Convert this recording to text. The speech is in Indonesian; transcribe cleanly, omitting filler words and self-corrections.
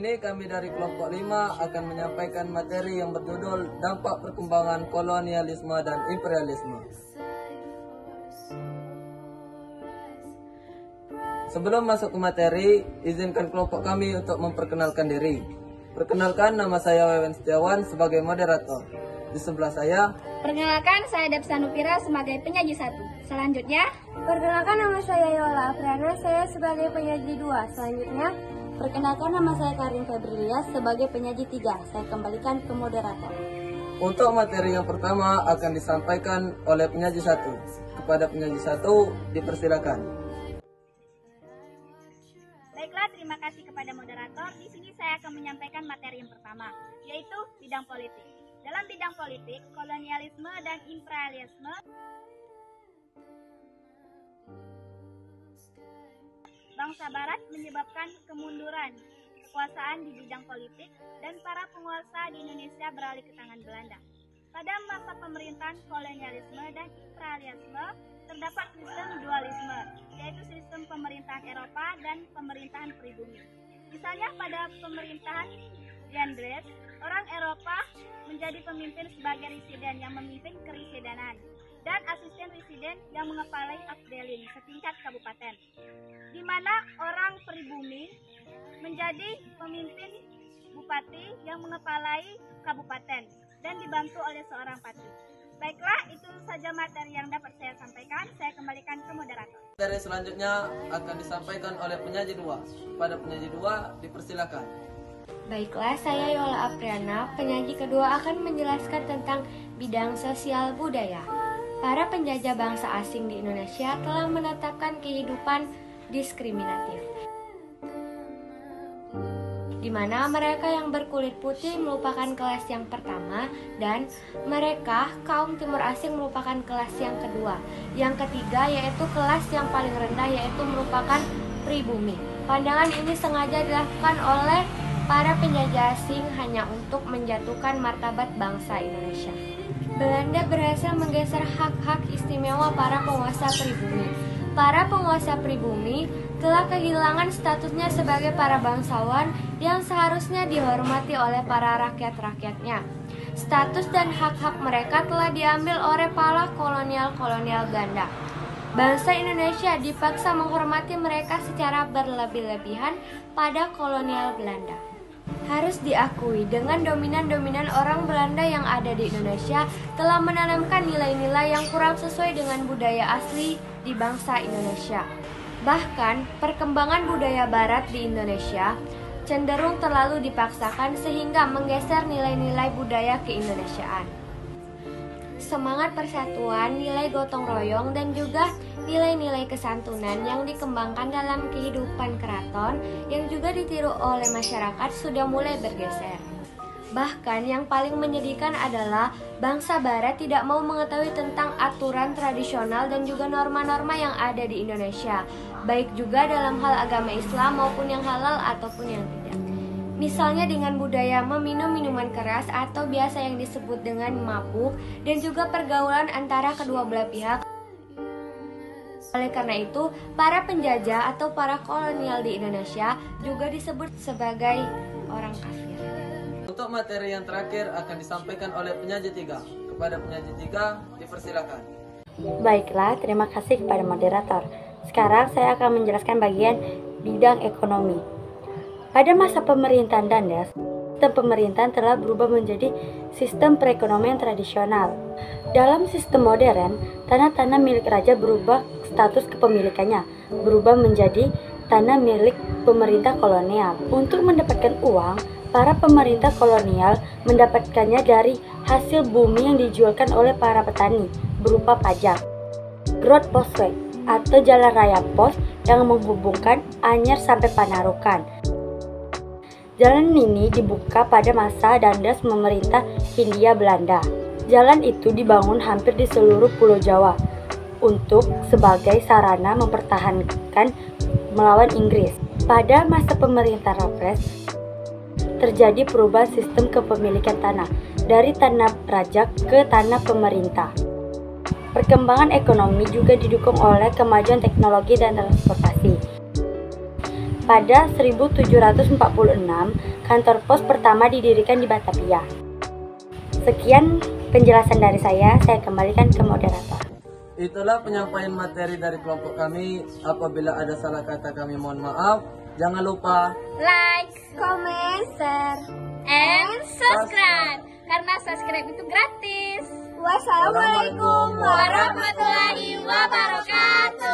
ini kami dari kelompok 5 akan menyampaikan materi yang berjudul Dampak Perkembangan Kolonialisme dan Imperialisme. Sebelum masuk ke materi, izinkan kelompok kami untuk memperkenalkan diri. Perkenalkan, nama saya Wewen Setiawan sebagai moderator. Di sebelah saya, perkenalkan, saya Dapsa Nupira sebagai penyaji 1. Selanjutnya, perkenalkan, nama saya Yola Apriana, saya sebagai penyaji 2. Selanjutnya, perkenalkan, nama saya Karin Febrilia sebagai penyaji 3. Saya kembalikan ke moderator. Untuk materi yang pertama akan disampaikan oleh penyaji 1. Kepada penyaji 1, dipersilakan. Baiklah, terima kasih kepada moderator. Di sini saya akan menyampaikan materi yang pertama, yaitu bidang politik. Dalam bidang politik, kolonialisme dan imperialisme bangsa Barat menyebabkan kemunduran kekuasaan di bidang politik dan para penguasa di Indonesia beralih ke tangan Belanda. Pada masa pemerintahan kolonialisme dan imperialisme terdapat sistem dualisme, yaitu sistem pemerintahan Eropa dan pemerintahan pribumi. Misalnya pada pemerintahan Gendres, orang Eropa menjadi pemimpin sebagai residen yang memimpin keresidenan, dan asisten residen yang mengepalai afdeling setingkat kabupaten, di mana orang pribumi menjadi pemimpin bupati yang mengepalai kabupaten dan dibantu oleh seorang pati. Baiklah, itu saja materi yang dapat saya sampaikan. Saya kembalikan ke moderator. Materi selanjutnya akan disampaikan oleh penyaji 2. Pada penyaji 2, dipersilakan. Baiklah, saya Yola Apriana, penyaji kedua akan menjelaskan tentang bidang sosial budaya. Para penjajah bangsa asing di Indonesia telah menetapkan kehidupan diskriminatif, di mana mereka yang berkulit putih merupakan kelas yang pertama dan mereka kaum timur asing merupakan kelas yang kedua. Yang ketiga yaitu kelas yang paling rendah, yaitu merupakan pribumi. Pandangan ini sengaja dilakukan oleh para penjajah asing hanya untuk menjatuhkan martabat bangsa Indonesia. Belanda berhasil menggeser hak-hak istimewa para penguasa pribumi. Para penguasa pribumi telah kehilangan statusnya sebagai para bangsawan yang seharusnya dihormati oleh para rakyat-rakyatnya. Status dan hak-hak mereka telah diambil oleh para kolonial-kolonial Belanda. Bangsa Indonesia dipaksa menghormati mereka secara berlebih-lebihan pada kolonial Belanda. Harus diakui, dengan dominan-dominan orang Belanda yang ada di Indonesia telah menanamkan nilai-nilai yang kurang sesuai dengan budaya asli di bangsa Indonesia. Bahkan, perkembangan budaya Barat di Indonesia cenderung terlalu dipaksakan sehingga menggeser nilai-nilai budaya keindonesiaan. Semangat persatuan, nilai gotong royong, dan juga nilai-nilai kesantunan yang dikembangkan dalam kehidupan keraton yang juga ditiru oleh masyarakat sudah mulai bergeser. Bahkan yang paling menyedihkan adalah bangsa Barat tidak mau mengetahui tentang aturan tradisional dan juga norma-norma yang ada di Indonesia, baik juga dalam hal agama Islam maupun yang halal ataupun yang tidak. Misalnya dengan budaya meminum minuman keras atau biasa yang disebut dengan mabuk, dan juga pergaulan antara kedua belah pihak. Oleh karena itu, para penjajah atau para kolonial di Indonesia juga disebut sebagai orang kafir. Untuk materi yang terakhir akan disampaikan oleh penyaji 3. Kepada penyaji 3, dipersilakan. Baiklah, terima kasih kepada moderator. Sekarang saya akan menjelaskan bagian bidang ekonomi. Pada masa pemerintahan Dandas, sistem pemerintahan telah berubah menjadi sistem perekonomian tradisional. Dalam sistem modern, tanah-tanah milik raja berubah status kepemilikannya, berubah menjadi tanah milik pemerintah kolonial. Untuk mendapatkan uang, para pemerintah kolonial mendapatkannya dari hasil bumi yang dijualkan oleh para petani berupa pajak. Road Postway atau jalan raya pos yang menghubungkan Anyer sampai Panarukan. Jalan ini dibuka pada masa Dandas memerintah Hindia Belanda. Jalan itu dibangun hampir di seluruh Pulau Jawa untuk sebagai sarana mempertahankan melawan Inggris. Pada masa pemerintah Raffles, terjadi perubahan sistem kepemilikan tanah dari tanah raja ke tanah pemerintah. Perkembangan ekonomi juga didukung oleh kemajuan teknologi dan transportasi. pada 1746, kantor pos pertama didirikan di Batavia. Sekian penjelasan dari saya kembalikan ke moderator. Itulah penyampaian materi dari kelompok kami. Apabila ada salah kata kami mohon maaf. Jangan lupa Like, comment, share, and subscribe. Karena subscribe itu gratis. Wassalamualaikum warahmatullahi wabarakatuh.